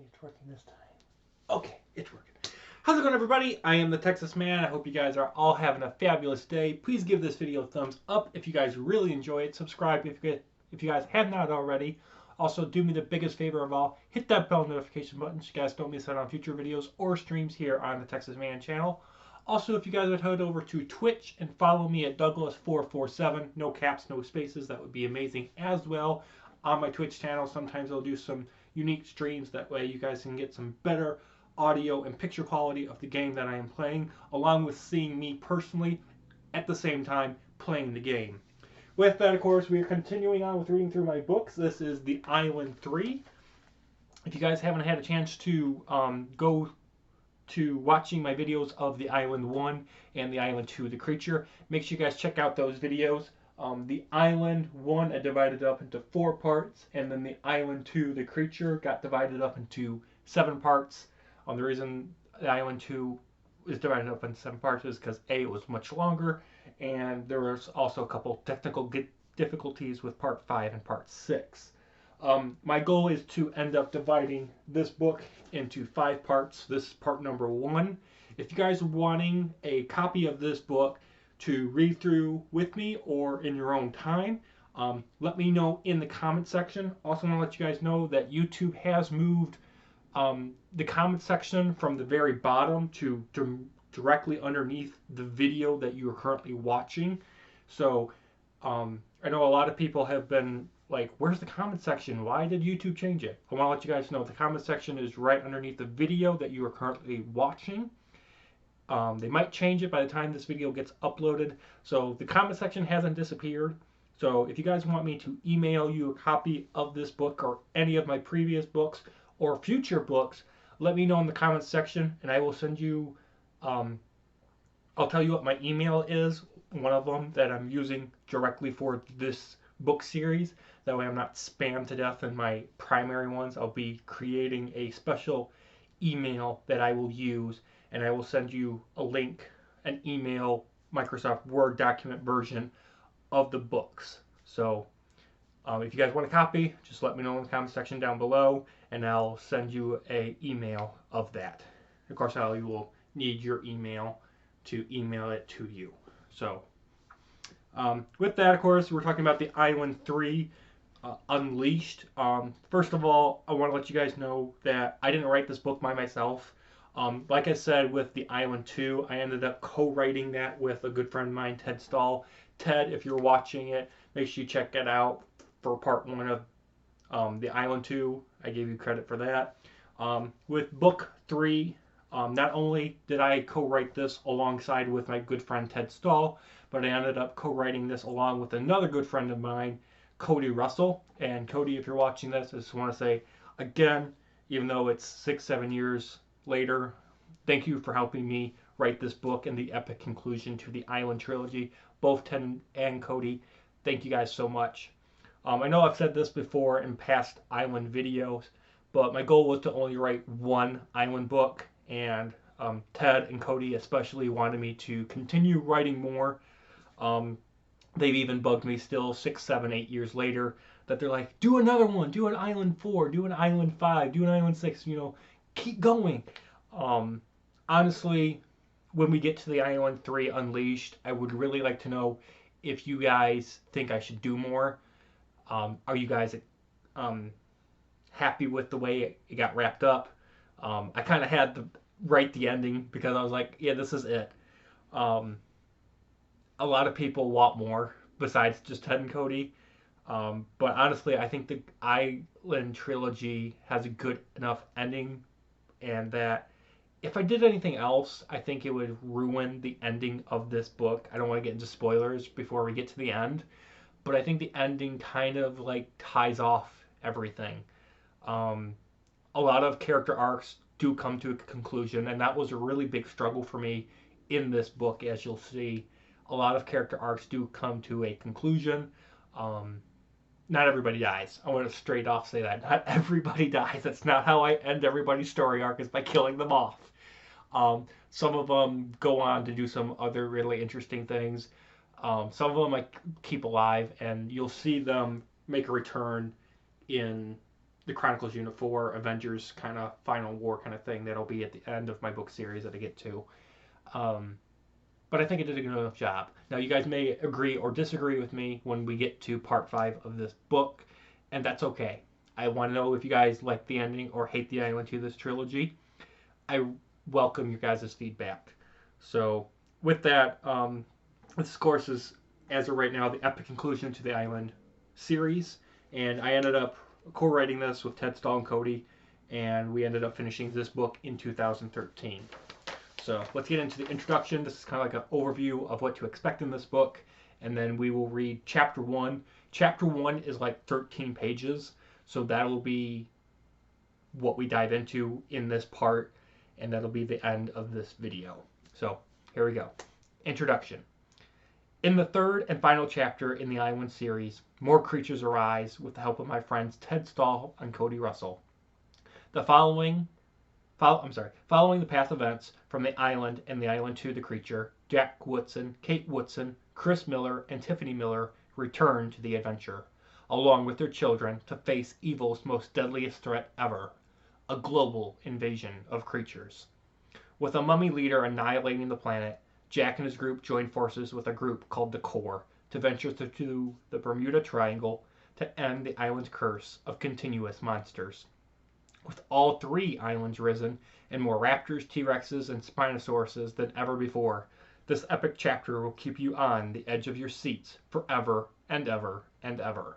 it's working this time. Okay, it's working. How's it going, everybody? I am the Texas Man. I hope you guys are all having a fabulous day. Please give this video a thumbs up if you guys really enjoy it. Subscribe if you guys have not already. Also, do me the biggest favor of all, hit that bell notification button so you guys don't miss out on future videos or streams here on the Texas Man channel. Also, if you guys would head over to Twitch and follow me at Douglas447, no caps, no spaces, that would be amazing as well. On my Twitch channel, sometimes I'll do some unique streams. That way you guys can get some better audio and picture quality of the game that I am playing, along with seeing me personally at the same time playing the game. With that, of course, we are continuing on with reading through my books. This is The Island 3. If you guys haven't had a chance to go to watching my videos of The Island 1 and The Island 2, The Creature, make sure you guys check out those videos. The Island 1 I divided up into 4 parts, and then The Island 2, The Creature, got divided up into 7 parts. The reason The Island 2 is divided up into 7 parts is because A, it was much longer, and there was also a couple technical difficulties with Part 5 and Part 6. My goal is to end up dividing this book into 5 parts. This is part number 1. If you guys are wanting a copy of this book to read through with me or in your own time, let me know in the comment section. Also want to let you guys know that YouTube has moved the comment section from the very bottom to directly underneath the video that you are currently watching. So I know a lot of people have been like, where's the comment section? Why did YouTube change it? I want to let you guys know the comment section is right underneath the video that you are currently watching. They might change it by the time this video gets uploaded. So the comment section hasn't disappeared. So if you guys want me to email you a copy of this book or any of my previous books or future books, let me know in the comments section and I will send you, I'll tell you what my email is, one of them that I'm using directly for this book series. That way I'm not spammed to death in my primary ones. I'll be creating a special email that I will use, and I will send you a link, an email, Microsoft Word document version of the books. So if you guys want a copy, just let me know in the comment section down below, and I'll send you an email of that. Of course, I will need your email to email it to you. So with that, of course, we're talking about The Island 3 Unleashed. First of all, I want to let you guys know that I didn't write this book by myself. Like I said, with The Island 2, I ended up co-writing that with a good friend of mine, Ted Stahl. Ted, if you're watching it, make sure you check it out for part 1 of The Island 2. I gave you credit for that. With book 3, not only did I co-write this alongside with my good friend Ted Stahl, but I ended up co-writing this along with another good friend of mine, Cody Russell. And Cody, if you're watching this, I just want to say again, even though it's 6-7 years later, thank you for helping me write this book and the epic conclusion to the Island trilogy. Both Ted and Cody, thank you guys so much. I know I've said this before in past Island videos, but my goal was to only write 1 Island book, and Ted and Cody especially wanted me to continue writing more. They've even bugged me still 6, 7, 8 years later that they're like, do another one, do an Island 4, do an Island 5, do an Island 6, you know, keep going. Honestly, when we get to the Island 3 Unleashed, I would really like to know if you guys think I should do more. Are you guys happy with the way it got wrapped up? I kind of had to write the ending because I was like, yeah, this is it. A lot of people want more besides just Ted and Cody. But honestly, I think the Island trilogy has a good enough ending, and that if I did anything else, I think it would ruin the ending of this book. I don't want to get into spoilers before we get to the end, but I think the ending kind of like ties off everything. A lot of character arcs do come to a conclusion, and that was a really big struggle for me in this book, as you'll see. A lot of character arcs do come to a conclusion. Not everybody dies. I want to straight off say that. Not everybody dies. That's not how I end everybody's story arc, is by killing them off. Some of them go on to do some other really interesting things. Some of them I keep alive, and you'll see them make a return in the Chronicles Unit 4 Avengers kind of final war kind of thing that'll be at the end of my book series that I get to. But I think it did a good enough job. Now, you guys may agree or disagree with me when we get to part 5 of this book, and that's okay. I want to know if you guys like the ending or hate the island to this trilogy. I welcome your guys' feedback. So, with that, this, of course, is, as of right now, the epic conclusion to the Island series, and I ended up co-writing this with Ted Stahl and Cody, and we ended up finishing this book in 2013. So let's get into the introduction. This is kind of like an overview of what to expect in this book, and then we will read chapter 1. Chapter 1 is like 13 pages, so that'll be what we dive into in this part, and that'll be the end of this video. So here we go. Introduction. In the third and final chapter in the Island series, more creatures arise with the help of my friends Ted Stahl and Cody Russell. Following the past events from the Island and the Island to the Creature, Jack Woodson, Kate Woodson, Chris Miller, and Tiffany Miller return to the adventure, along with their children, to face evil's most deadliest threat ever, a global invasion of creatures. With a mummy leader annihilating the planet, Jack and his group join forces with a group called the Core to venture through the Bermuda Triangle to end the island's curse of continuous monsters. With all 3 islands risen and more raptors, T-Rexes, and Spinosauruses than ever before, this epic chapter will keep you on the edge of your seats forever and ever and ever.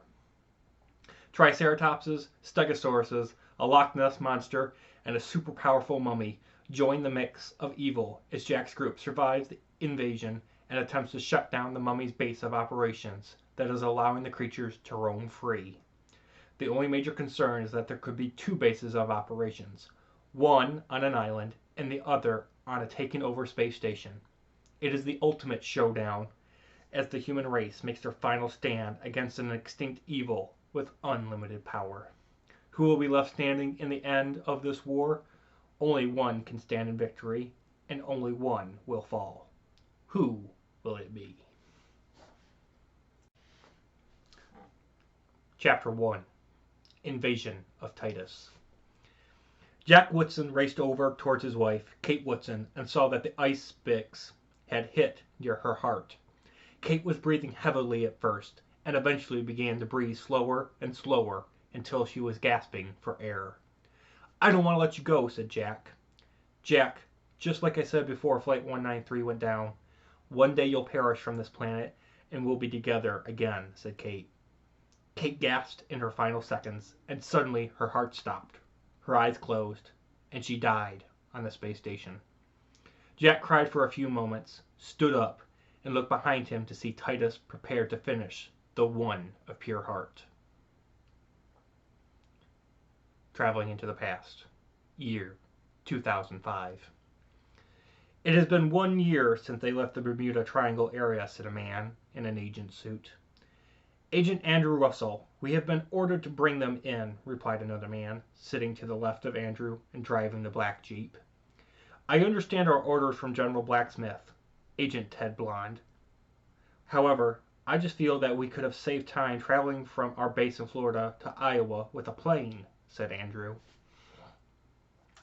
Triceratopses, Stegosauruses, a Loch Ness monster, and a super powerful mummy join the mix of evil as Jack's group survives the invasion and attempts to shut down the mummy's base of operations that is allowing the creatures to roam free. The only major concern is that there could be 2 bases of operations, one on an island and the other on a taken over space station. It is the ultimate showdown as the human race makes their final stand against an extinct evil with unlimited power. Who will be left standing in the end of this war? Only one can stand in victory, and only one will fall. Who will it be? Chapter 1. Invasion of Titus. Jack Woodson raced over towards his wife, Kate Woodson, and saw that the ice picks had hit near her heart. Kate was breathing heavily at first, and eventually began to breathe slower and slower until she was gasping for air. "I don't want to let you go," said Jack. "Jack, just like I said before Flight 193 went down, one day you'll perish from this planet, and we'll be together again," said Kate. Kate gasped in her final seconds, and suddenly her heart stopped, her eyes closed, and she died on the space station. Jack cried for a few moments, stood up, and looked behind him to see Titus prepared to finish the one of pure heart. Traveling into the past. Year 2005. "It has been 1 year since they left the Bermuda Triangle area," said a man in an agent suit. "Agent Andrew Russell, we have been ordered to bring them in," replied another man, sitting to the left of Andrew and driving the black Jeep. "I understand our orders from General Blacksmith," Agent Ted Blonde. "However, I just feel that we could have saved time traveling from our base in Florida to Iowa with a plane," said Andrew.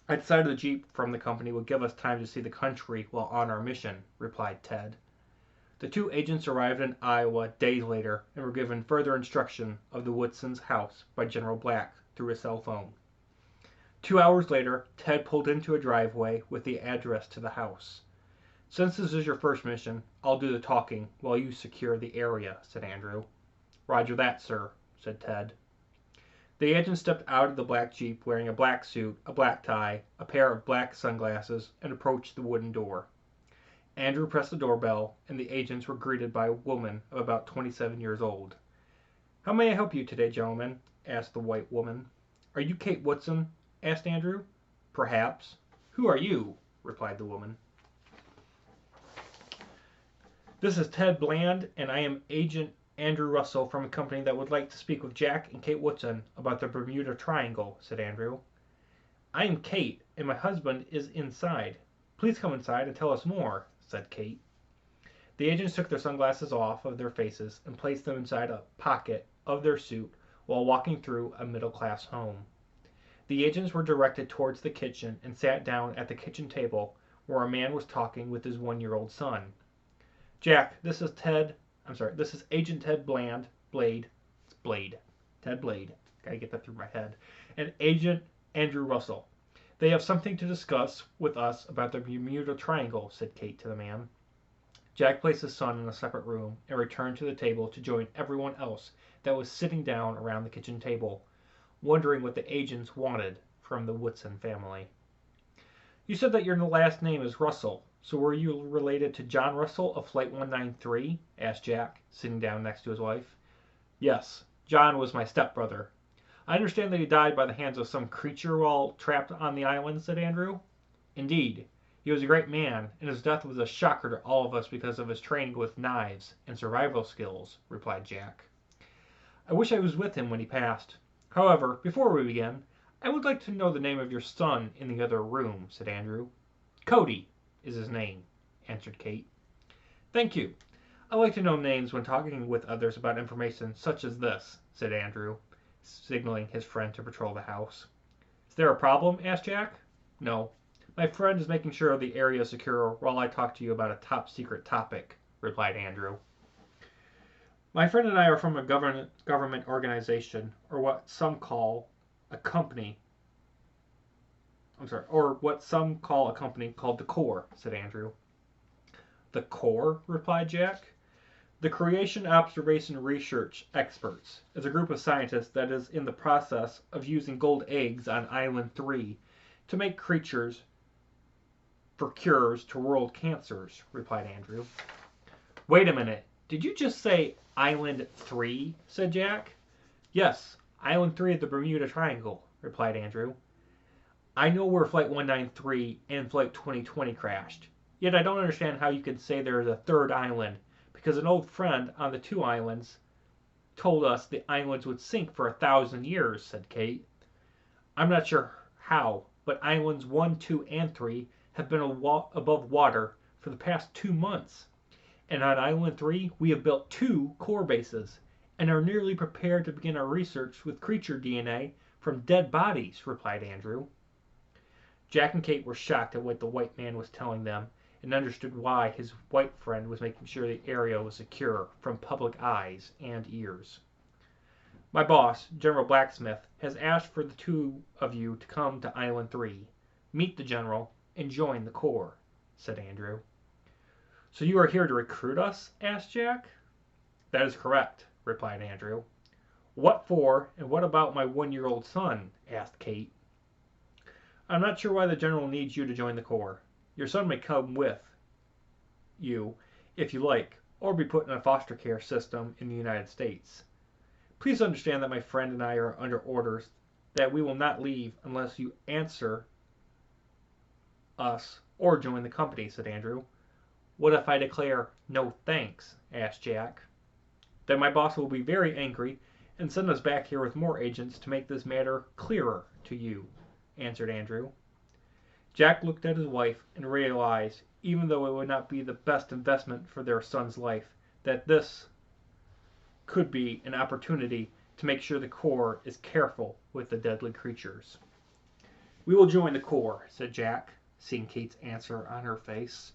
"I decided the Jeep from the company would give us time to see the country while on our mission," replied Ted. The 2 agents arrived in Iowa days later and were given further instruction of the Woodsons' house by General Black through a cell phone. 2 hours later, Ted pulled into a driveway with the address to the house. "Since this is your first mission, I'll do the talking while you secure the area," said Andrew. "Roger that, sir," said Ted. The agent stepped out of the black Jeep wearing a black suit, a black tie, a pair of black sunglasses, and approached the wooden door. Andrew pressed the doorbell, and the agents were greeted by a woman of about 27 years old. "How may I help you today, gentlemen?" asked the white woman. "Are you Kate Woodson?" asked Andrew. "Perhaps. Who are you?" replied the woman. "This is Ted Bland, and I am Agent Andrew Russell from a company that would like to speak with Jack and Kate Woodson about the Bermuda Triangle," said Andrew. "I am Kate, and my husband is inside. Please come inside and tell us more," said Kate. The agents took their sunglasses off of their faces and placed them inside a pocket of their suit while walking through a middle-class home. The agents were directed towards the kitchen and sat down at the kitchen table where a man was talking with his 1-year-old son. Jack, this is Agent Ted Blade. It's Blade. Ted Blade. Gotta get that through my head. And Agent Andrew Russell. They have something to discuss with us about the Bermuda Triangle, said Kate to the man. Jack placed his son in a separate room and returned to the table to join everyone else that was sitting down around the kitchen table, wondering what the agents wanted from the Woodson family. You said that your last name is Russell, so were you related to John Russell of Flight 193? Asked Jack, sitting down next to his wife. Yes, John was my stepbrother. I understand that he died by the hands of some creature while trapped on the island, said Andrew. Indeed. He was a great man, and his death was a shocker to all of us because of his training with knives and survival skills, replied Jack. I wish I was with him when he passed. However, before we begin, I would like to know the name of your son in the other room, said Andrew. Cody is his name, answered Kate. Thank you. I like to know names when talking with others about information such as this, said Andrew, signaling his friend to patrol the house. Is there a problem? Asked Jack. No. My friend is making sure the area is secure while I talk to you about a top-secret topic, replied Andrew. My friend and I are from a government organization, or what some call a company. Or what some call a company called the Corps, said Andrew. The Corps? Replied Jack. The Creation Observation Research Experts is a group of scientists that is in the process of using gold eggs on Island 3 to make creatures for cures to world cancers, replied Andrew. Wait a minute. Did you just say Island 3? Said Jack. Yes, Island 3 of the Bermuda Triangle, replied Andrew. I know where Flight 193 and Flight 2020 crashed, yet I don't understand how you could say there is a third island, because an old friend on the 2 islands told us the islands would sink for 1,000 years, said Kate. I'm not sure how, but Islands 1, 2, and 3 have been above water for the past 2 months. And on Island 3, we have built 2 core bases and are nearly prepared to begin our research with creature DNA from dead bodies, replied Andrew. Jack and Kate were shocked at what the white man was telling them and understood why his white friend was making sure the area was secure from public eyes and ears. My boss, General Blacksmith, has asked for the 2 of you to come to Island 3, meet the General, and join the Corps, said Andrew. So you are here to recruit us? Asked Jack. That is correct, replied Andrew. What for, and what about my 1-year-old son? Asked Kate. I'm not sure why the General needs you to join the Corps. Your son may come with you, if you like, or be put in a foster care system in the United States. Please understand that my friend and I are under orders that we will not leave unless you answer us or join the company, said Andrew. What if I declare no thanks? Asked Jack. Then my boss will be very angry and send us back here with more agents to make this matter clearer to you, answered Andrew. Jack looked at his wife and realized, even though it would not be the best investment for their son's life, that this could be an opportunity to make sure the Corps is careful with the deadly creatures. We will join the Corps, said Jack, seeing Kate's answer on her face.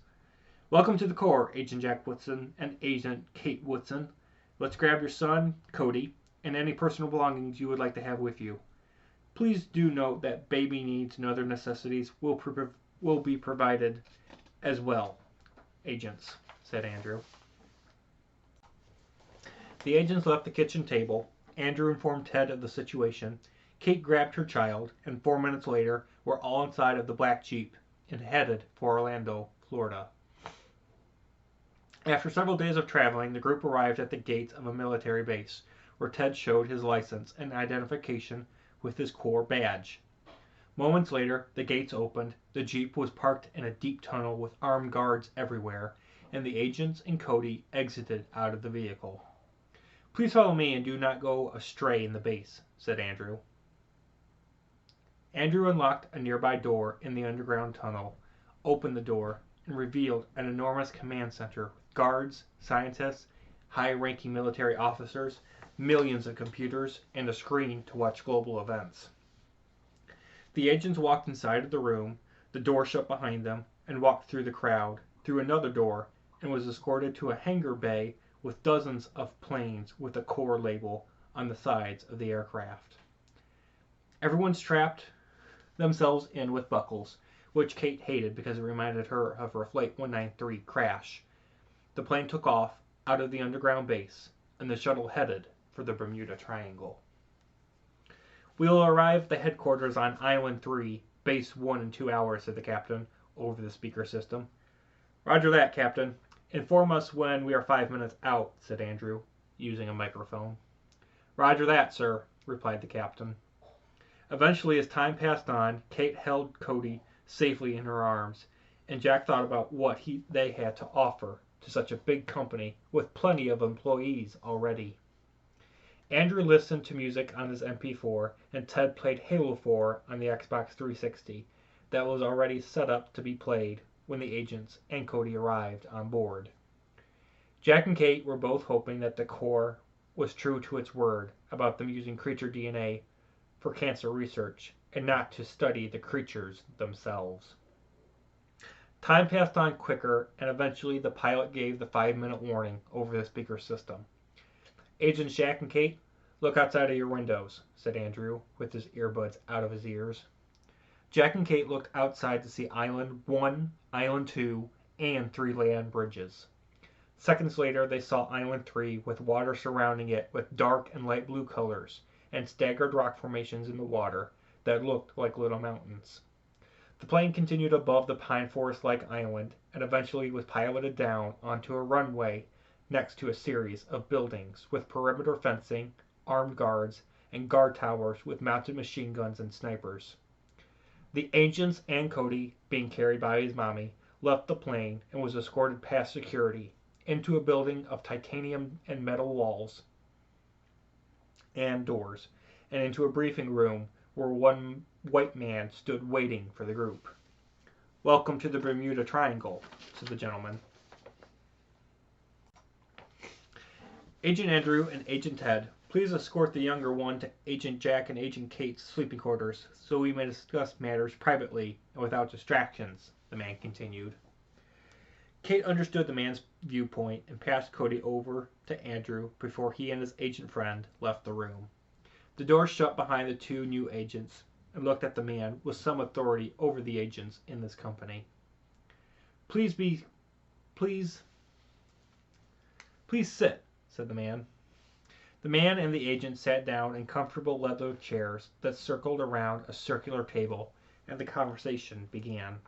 Welcome to the Corps, Agent Jack Woodson and Agent Kate Woodson. Let's grab your son, Cody, and any personal belongings you would like to have with you. Please do note that baby needs and other necessities will be provided as well, agents, said Andrew. The agents left the kitchen table. Andrew informed Ted of the situation. Kate grabbed her child, and 4 minutes later were all inside of the black Jeep and headed for Orlando, Florida. After several days of traveling, the group arrived at the gates of a military base, where Ted showed his license and identification with his Corps badge. Moments later, the gates opened, the Jeep was parked in a deep tunnel with armed guards everywhere, and the agents and Cody exited out of the vehicle. Please follow me and do not go astray in the base, said Andrew. Andrew unlocked a nearby door in the underground tunnel, opened the door, and revealed an enormous command center with guards, scientists, high-ranking military officers, millions of computers, and a screen to watch global events. The agents walked inside of the room, the door shut behind them, and walked through the crowd, through another door, and was escorted to a hangar bay with dozens of planes with a Corps label on the sides of the aircraft. Everyone strapped themselves in with buckles, which Kate hated because it reminded her of her Flight 193 crash. The plane took off out of the underground base, and the shuttle headed for the Bermuda Triangle. "We'll arrive at the headquarters on Island 3, base 1 in 2 hours," said the captain over the speaker system. "Roger that, Captain. Inform us when we are 5 minutes out," said Andrew, using a microphone. "Roger that, sir," replied the captain. Eventually, as time passed on, Kate held Cody safely in her arms, and Jack thought about what they had to offer to such a big company with plenty of employees already. Andrew listened to music on his MP4, and Ted played Halo 4 on the Xbox 360 that was already set up to be played when the agents and Cody arrived on board. Jack and Kate were both hoping that the Corps was true to its word about them using creature DNA for cancer research and not to study the creatures themselves. Time passed on quicker, and eventually the pilot gave the 5-minute warning over the speaker system. "Agents Jack and Kate, look outside of your windows," said Andrew, with his earbuds out of his ears. Jack and Kate looked outside to see Island 1, Island 2, and 3 land bridges. Seconds later, they saw Island 3 with water surrounding it with dark and light blue colors and staggered rock formations in the water that looked like little mountains. The plane continued above the pine forest-like island and eventually was piloted down onto a runway next to a series of buildings with perimeter fencing, armed guards, and guard towers with mounted machine guns and snipers. The agents and Cody, being carried by his mommy, left the plane and was escorted past security into a building of titanium and metal walls and doors, and into a briefing room where one white man stood waiting for the group. "Welcome to the Bermuda Triangle," said the gentleman. "Agent Andrew and Agent Ted, please escort the younger one to Agent Jack and Agent Kate's sleeping quarters so we may discuss matters privately and without distractions," the man continued. Kate understood the man's viewpoint and passed Cody over to Andrew before he and his agent friend left the room. The door shut behind the two new agents and looked at the man with some authority over the agents in this company. Please sit," said the man. The man and the agent sat down in comfortable leather chairs that circled around a circular table, and the conversation began.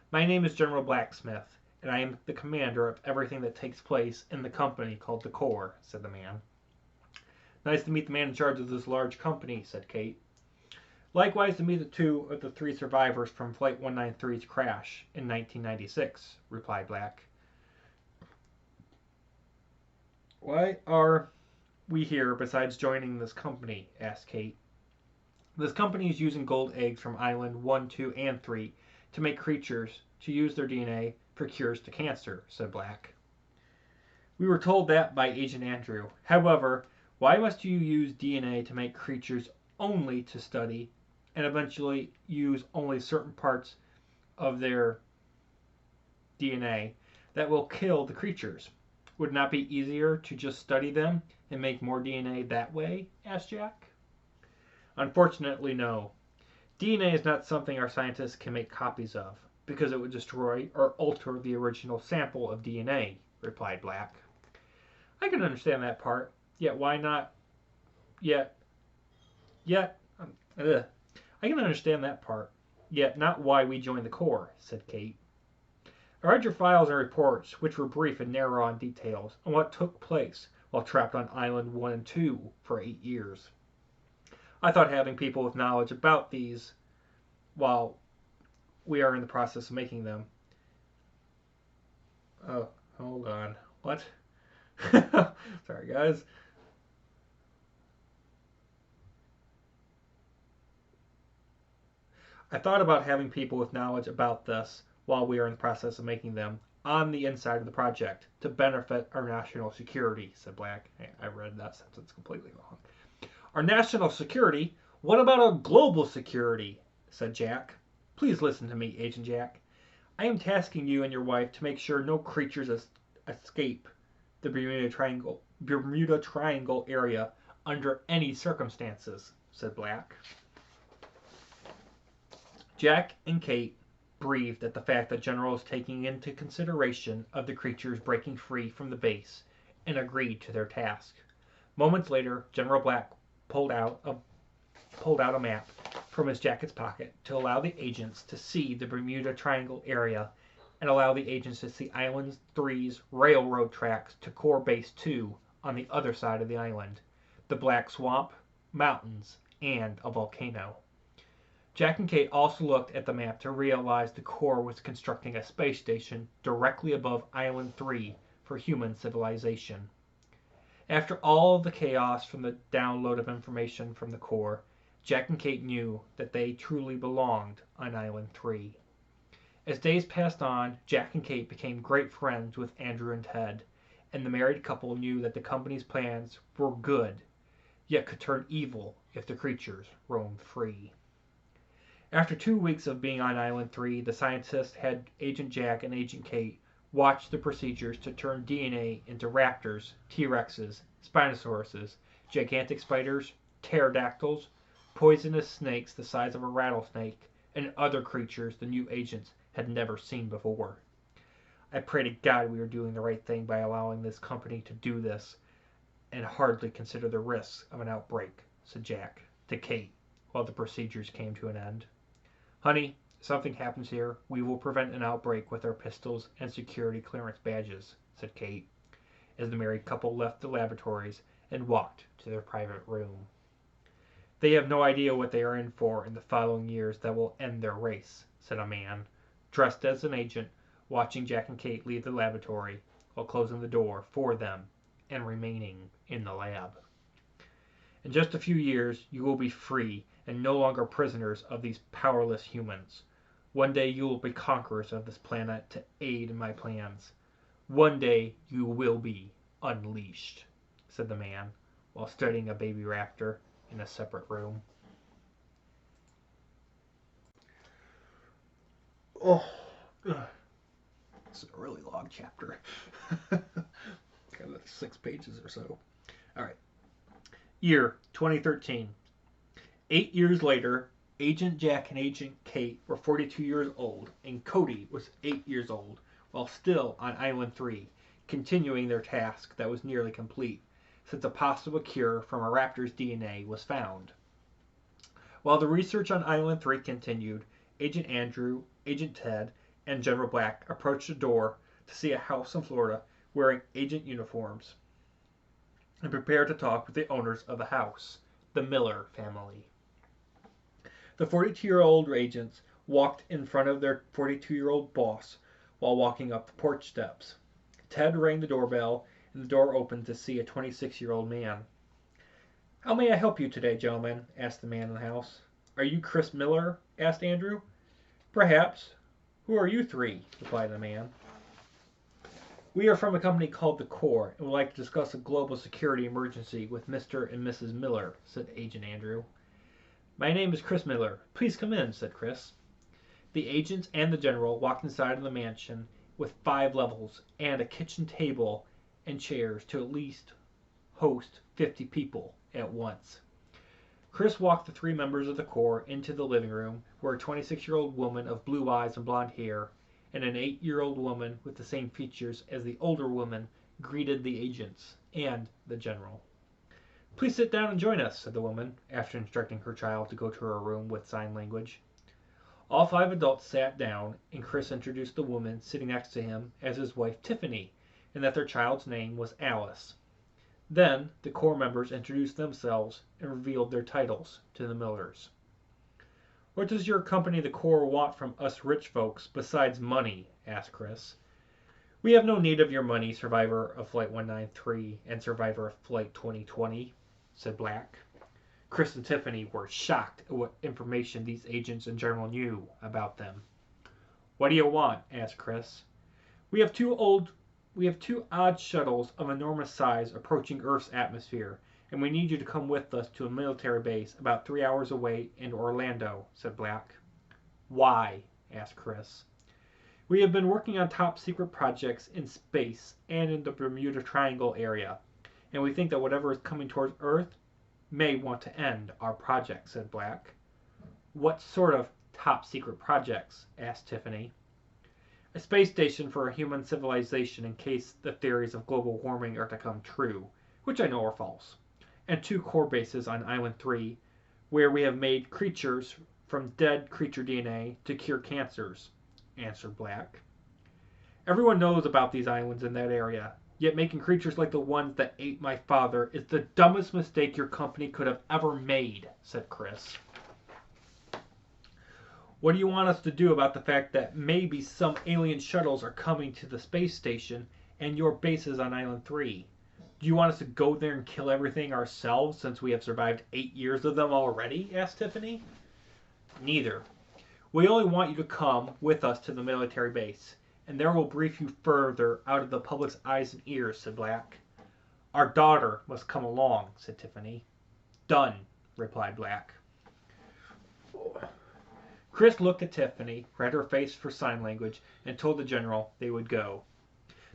"My name is General Blacksmith, and I am the commander of everything that takes place in the company called the Corps," said the man. "Nice to meet the man in charge of this large company," said Kate. "Likewise to meet the 2 of the 3 survivors from Flight 193's crash in 1996, replied Black. "Why are we here besides joining this company?" asked Kate. "This company is using gold eggs from Island 1, 2, and 3 to make creatures to use their DNA for cures to cancer," said Black. "We were told that by Agent Andrew. However, why must you use DNA to make creatures only to study and eventually use only certain parts of their DNA that will kill the creatures? Would it not be easier to just study them and make more DNA that way?" asked Jack. "Unfortunately, no. DNA is not something our scientists can make copies of, because it would destroy or alter the original sample of DNA," replied Black. "I can understand that part, yet why not? I can understand that part, yet not why we joined the Corps," said Kate. "I read your files and reports, which were brief and narrow on details on what took place while trapped on Island 1 and 2 for 8 years. I thought having people with knowledge about these while we are in the process of making them." Oh, hold on. What? Sorry, guys. "I thought about having people with knowledge about this while we are in the process of making them on the inside of the project to benefit our national security," said Black. I read that sentence completely wrong. "Our national security? What about our global security?" said Jack. Please listen to me, Agent Jack. I am tasking you and your wife to make sure no creatures escape the Bermuda Triangle area under any circumstances, said Black. Jack and Kate breathed at the fact that General was taking into consideration of the creatures breaking free from the base and agreed to their task. Moments later, General Black pulled out a map from his jacket's pocket to allow the agents to see the Bermuda Triangle area and allow the agents to see Island 3's railroad tracks to Core Base 2 on the other side of the island, the Black Swamp, mountains, and a volcano. Jack and Kate also looked at the map to realize the Corps was constructing a space station directly above Island 3 for human civilization. After all of the chaos from the download of information from the Corps, Jack and Kate knew that they truly belonged on Island 3. As days passed on, Jack and Kate became great friends with Andrew and Ted, and the married couple knew that the company's plans were good, yet could turn evil if the creatures roamed free. After 2 weeks of being on Island 3, the scientists had Agent Jack and Agent Kate watch the procedures to turn DNA into raptors, T-Rexes, Spinosauruses, gigantic spiders, pterodactyls, poisonous snakes the size of a rattlesnake, and other creatures the new agents had never seen before. I pray to God we are doing the right thing by allowing this company to do this, and hardly consider the risks of an outbreak, said Jack to Kate while the procedures came to an end. Honey, if something happens here, we will prevent an outbreak with our pistols and security clearance badges, said Kate, as the married couple left the laboratories and walked to their private room. They have no idea what they are in for in the following years that will end their race, said a man, dressed as an agent, watching Jack and Kate leave the laboratory while closing the door for them and remaining in the lab. In just a few years, you will be free and no longer prisoners of these powerless humans. One day you will be conquerors of this planet to aid in my plans. One day you will be unleashed, said the man, while studying a baby raptor in a separate room. Oh, this is a really long chapter. Got 6 pages or so. All right. Year 2013. 8 years later, Agent Jack and Agent Kate were 42 years old, and Cody was 8 years old, while still on Island 3, continuing their task that was nearly complete, since a possible cure from a raptor's DNA was found. While the research on Island 3 continued, Agent Andrew, Agent Ted, and General Black approached the door to see a house in Florida wearing agent uniforms and prepared to talk with the owners of the house, the Miller family. The 42-year-old agents walked in front of their 42-year-old boss while walking up the porch steps. Ted rang the doorbell, and the door opened to see a 26-year-old man. "How may I help you today, gentlemen?" asked the man in the house. "Are you Chris Miller?" asked Andrew. "Perhaps. Who are you three?" replied the man. "We are from a company called the Corps, and would like to discuss a global security emergency with Mr. and Mrs. Miller," said Agent Andrew. "My name is Chris Miller. Please come in," said Chris. The agents and the general walked inside of the mansion with 5 levels and a kitchen table and chairs to at least host 50 people at once. Chris walked the 3 members of the Corps into the living room, where a 26-year-old woman of blue eyes and blonde hair and an 8-year-old woman with the same features as the older woman greeted the agents and the general. "Please sit down and join us," said the woman, after instructing her child to go to her room with sign language. All 5 adults sat down, and Chris introduced the woman sitting next to him as his wife Tiffany, and that their child's name was Alice. Then the Corps members introduced themselves and revealed their titles to the Millers. "What does your company, the Corps, want from us rich folks besides money?" asked Chris. "We have no need of your money, survivor of Flight 193 and survivor of Flight 2020, said Black. Chris and Tiffany were shocked at what information these agents in general knew about them. "What do you want?" asked Chris. We have two odd shuttles of enormous size approaching Earth's atmosphere, and we need you to come with us to a military base about 3 hours away in Orlando," said Black. Why? Asked Chris. We have been working on top secret projects in space and in the Bermuda Triangle area, and we think that whatever is coming towards Earth may want to end our project, said Black. What sort of top secret projects? Asked Tiffany. A space station for a human civilization in case the theories of global warming are to come true, which I know are false, and 2 core bases on Island 3, where we have made creatures from dead creature DNA to cure cancers, answered Black. Everyone knows about these islands in that area, yet making creatures like the ones that ate my father is the dumbest mistake your company could have ever made, said Chris. What do you want us to do about the fact that maybe some alien shuttles are coming to the space station and your base is on Island 3? Do you want us to go there and kill everything ourselves since we have survived 8 years of them already? Asked Tiffany. Neither. We only want you to come with us to the military base, and there we'll brief you further out of the public's eyes and ears, said Black. Our daughter must come along, said Tiffany. Done, replied Black. Chris looked at Tiffany, read her face for sign language, and told the general they would go.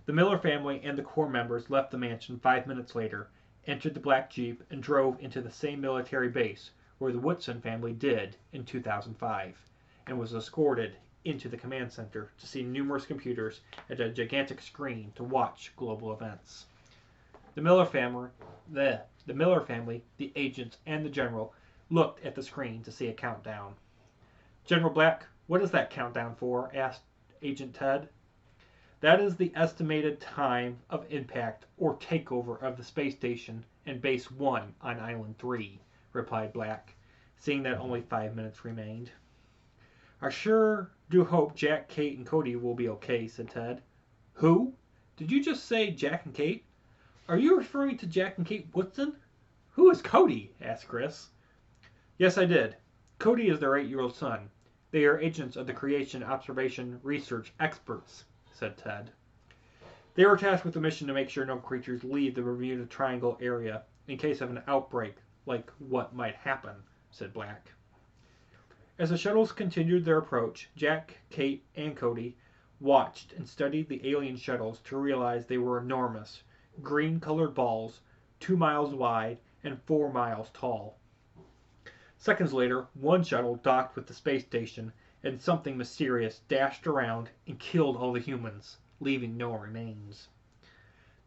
The Miller family and the Corps members left the mansion 5 minutes later, entered the black Jeep, and drove into the same military base where the Woodson family did in 2005, and was escorted into the command center to see numerous computers and a gigantic screen to watch global events. The Miller family, the agents, and the general looked at the screen to see a countdown. General Black, what is that countdown for? Asked Agent Ted. That is the estimated time of impact or takeover of the space station and Base 1 on Island 3, replied Black, seeing that only 5 minutes remained. I sure do hope Jack, Kate, and Cody will be okay, said Ted. Who? Did you just say Jack and Kate? Are you referring to Jack and Kate Woodson? Who is Cody? Asked Chris. Yes, I did. Cody is their 8-year-old son. They are agents of the Creation Observation Research Experts, said Ted. They were tasked with the mission to make sure no creatures leave the Bermuda Triangle area in case of an outbreak, like what might happen, said Black. As the shuttles continued their approach, Jack, Kate, and Cody watched and studied the alien shuttles to realize they were enormous, green-colored balls, 2 miles wide and 4 miles tall. Seconds later, one shuttle docked with the space station, and something mysterious dashed around and killed all the humans, leaving no remains.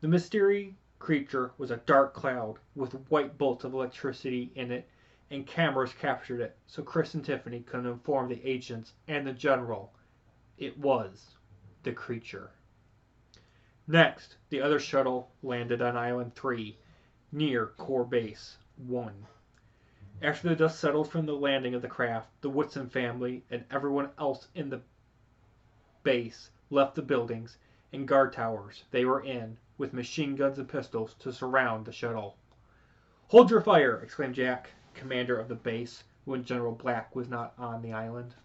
The mystery creature was a dark cloud with white bolts of electricity in it, and cameras captured it, so Chris and Tiffany could inform the agents and the general. It was the creature. Next, the other shuttle landed on Island 3, near Core Base 1. After the dust settled from the landing of the craft, the Woodson family and everyone else in the base left the buildings and guard towers they were in with machine guns and pistols to surround the shuttle. Hold your fire! Exclaimed Jack, commander of the base, when General Black was not on the island.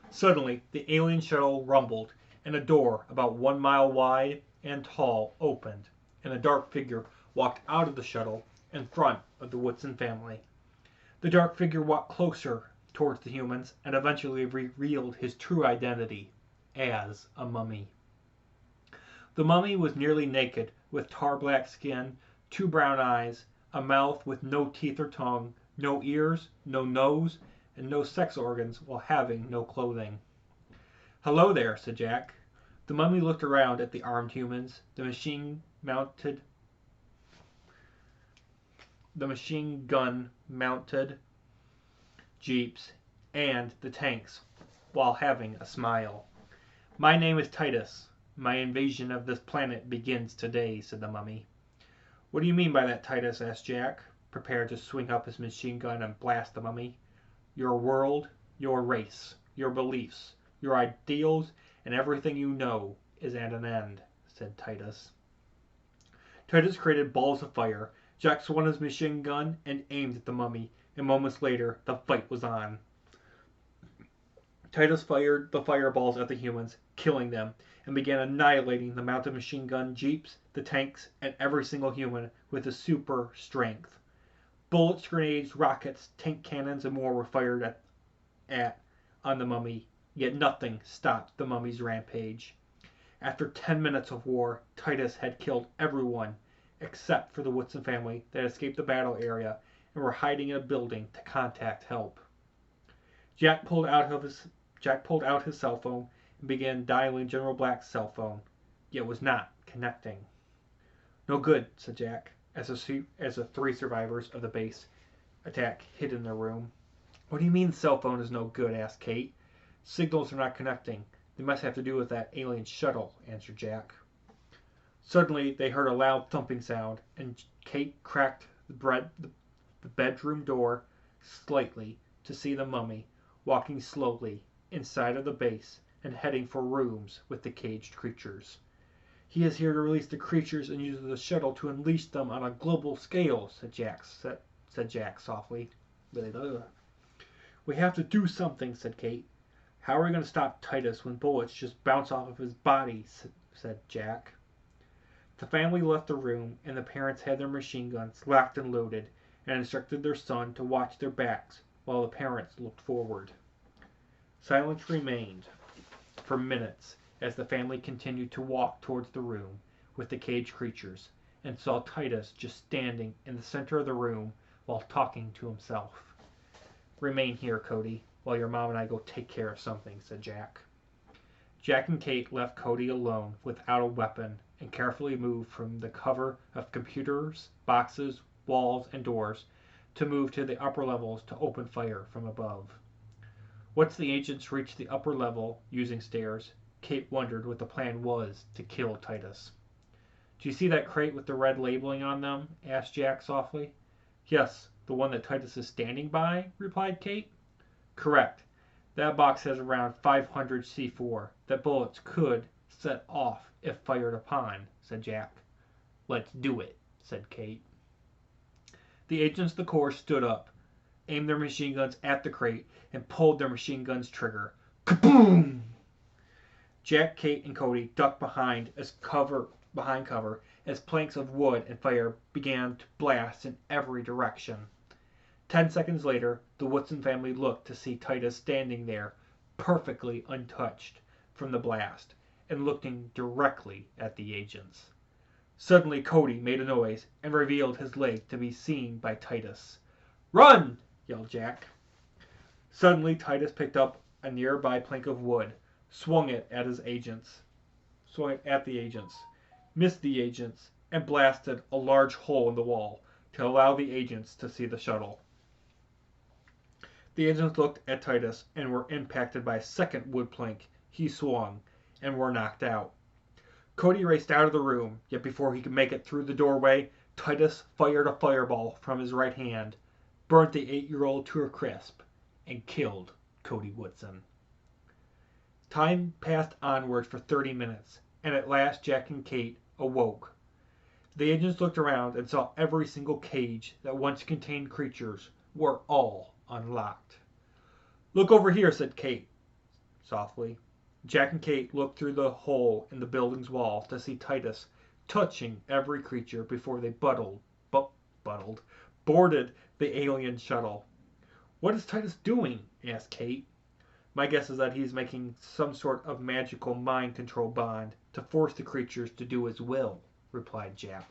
Suddenly, the alien shuttle rumbled, and a door about 1 mile wide and tall opened, and a dark figure walked out of the shuttle in front of the Woodson family. The dark figure walked closer towards the humans and eventually revealed his true identity as a mummy. The mummy was nearly naked, with tar-black skin, 2 brown eyes, a mouth with no teeth or tongue, no ears, no nose, and no sex organs, while having no clothing. Hello there, said Jack. The mummy looked around at the armed humans, the machine gun mounted jeeps, and the tanks, while having a smile. My name is Titus. My invasion of this planet begins today, said the mummy. What do you mean by that, Titus? Asked Jack, prepared to swing up his machine gun and blast the mummy. Your world, your race, your beliefs, your ideals, and everything you know is at an end, said Titus. Titus created balls of fire. Jack swung his machine gun and aimed at the mummy, and moments later the fight was on. Titus fired the fireballs at the humans, killing them, and began annihilating the mounted machine gun jeeps, the tanks, and every single human with his super strength. Bullets, grenades, rockets, tank cannons, and more were fired on the mummy, yet nothing stopped the mummy's rampage. After 10 minutes of war, Titus had killed everyone except for the Woodson family that escaped the battle area and were hiding in a building to contact help. Jack pulled out his cell phone and began dialing General Black's cell phone, yet was not connecting. No good, said Jack, as the 3 survivors of the base attack hid in their room. What do you mean the cell phone is no good? Asked Kate. Signals are not connecting. They must have to do with that alien shuttle, answered Jack. Suddenly, they heard a loud thumping sound, and Kate cracked the bedroom door slightly to see the mummy walking slowly inside of the base and heading for rooms with the caged creatures. He is here to release the creatures and use the shuttle to unleash them on a global scale, said Jack softly. We have to do something, said Kate. How are we going to stop Titus when bullets just bounce off of his body, said Jack. The family left the room, and the parents had their machine guns locked and loaded and instructed their son to watch their backs while the parents looked forward. Silence remained for minutes as the family continued to walk towards the room with the caged creatures and saw Titus just standing in the center of the room while talking to himself. Remain here, Cody, while your mom and I go take care of something, said Jack. Jack and Kate left Cody alone without a weapon and carefully moved from the cover of computers, boxes, walls, and doors to move to the upper levels to open fire from above. Once the agents reached the upper level using stairs, Kate wondered what the plan was to kill Titus. Do you see that crate with the red labeling on them? Asked Jack softly. Yes, the one that Titus is standing by, replied Kate. Correct. That box has around 500 C4 that bullets could set off if fired upon, said Jack. Let's do it, said Kate. The agents of the Corps stood up, aimed their machine guns at the crate, and pulled their machine gun's trigger. Kaboom! Jack, Kate, and Cody ducked behind cover as planks of wood and fire began to blast in every direction. 10 seconds later, the Woodson family looked to see Titus standing there, perfectly untouched from the blast, and looking directly at the agents. Suddenly, Cody made a noise and revealed his leg to be seen by Titus. Run! Yelled Jack. Suddenly, Titus picked up a nearby plank of wood, swung it at the agents, missed the agents, and blasted a large hole in the wall to allow the agents to see the shuttle. The agents looked at Titus and were impacted by a second wood plank he swung and were knocked out. Cody raced out of the room, yet before he could make it through the doorway, Titus fired a fireball from his right hand, burnt the 8-year-old to a crisp, and killed Cody Woodson. Time passed onward for 30 minutes, and at last Jack and Kate awoke. The agents looked around and saw every single cage that once contained creatures were all unlocked. Look over here, said Kate softly. Jack and Kate looked through the hole in the building's wall to see Titus touching every creature before they boarded the alien shuttle. What is Titus doing? Asked Kate. My guess is that he's making some sort of magical mind control bond to force the creatures to do his will, replied Jack.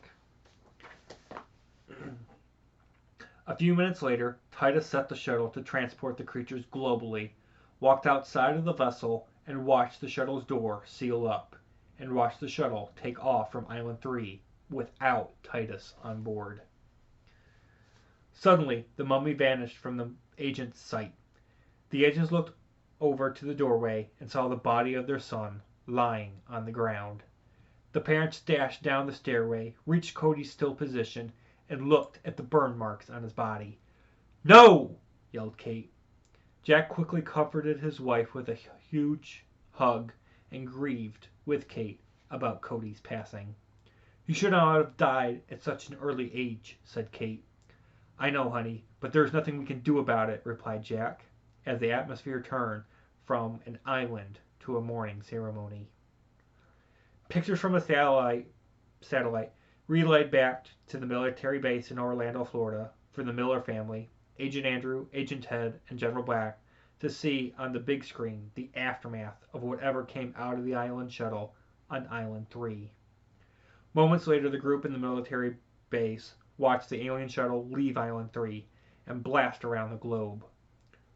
A few minutes later, Titus set the shuttle to transport the creatures globally, walked outside of the vessel, and watched the shuttle's door seal up, and watched the shuttle take off from Island 3 without Titus on board. Suddenly, the mummy vanished from the agent's sight. The agents looked over to the doorway and saw the body of their son lying on the ground. The parents dashed down the stairway, reached Cody's still position, and looked at the burn marks on his body. No! Yelled Kate. Jack quickly comforted his wife with a huge hug and grieved with Kate about Cody's passing. You should not have died at such an early age, said Kate. I know, honey, but there's nothing we can do about it, replied Jack, as the atmosphere turned from an island to a mourning ceremony. Pictures from a satellite relayed back to the military base in Orlando, Florida, for the Miller family, Agent Andrew, Agent Ted, and General Black to see on the big screen the aftermath of whatever came out of the island shuttle on Island 3. Moments later, the group in the military base watched the alien shuttle leave Island 3 and blast around the globe.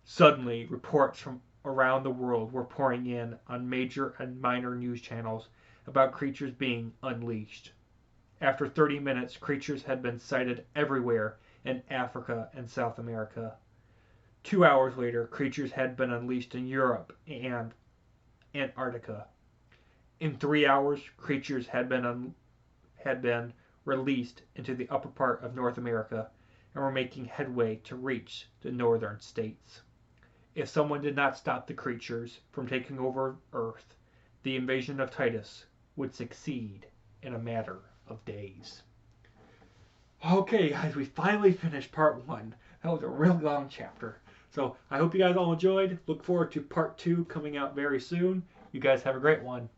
Suddenly, reports from around the world were pouring in on major and minor news channels about creatures being unleashed. After 30 minutes, creatures had been sighted everywhere in Africa and South America. 2 hours later, creatures had been unleashed in Europe and Antarctica. In 3 hours, creatures had been released into the upper part of North America and were making headway to reach the northern states. If someone did not stop the creatures from taking over Earth, the invasion of Titus would succeed in a matter of days. Okay, guys, we finally finished part 1. That was a really long chapter. So I hope you guys all enjoyed. Look forward to part 2 coming out very soon. You guys have a great one.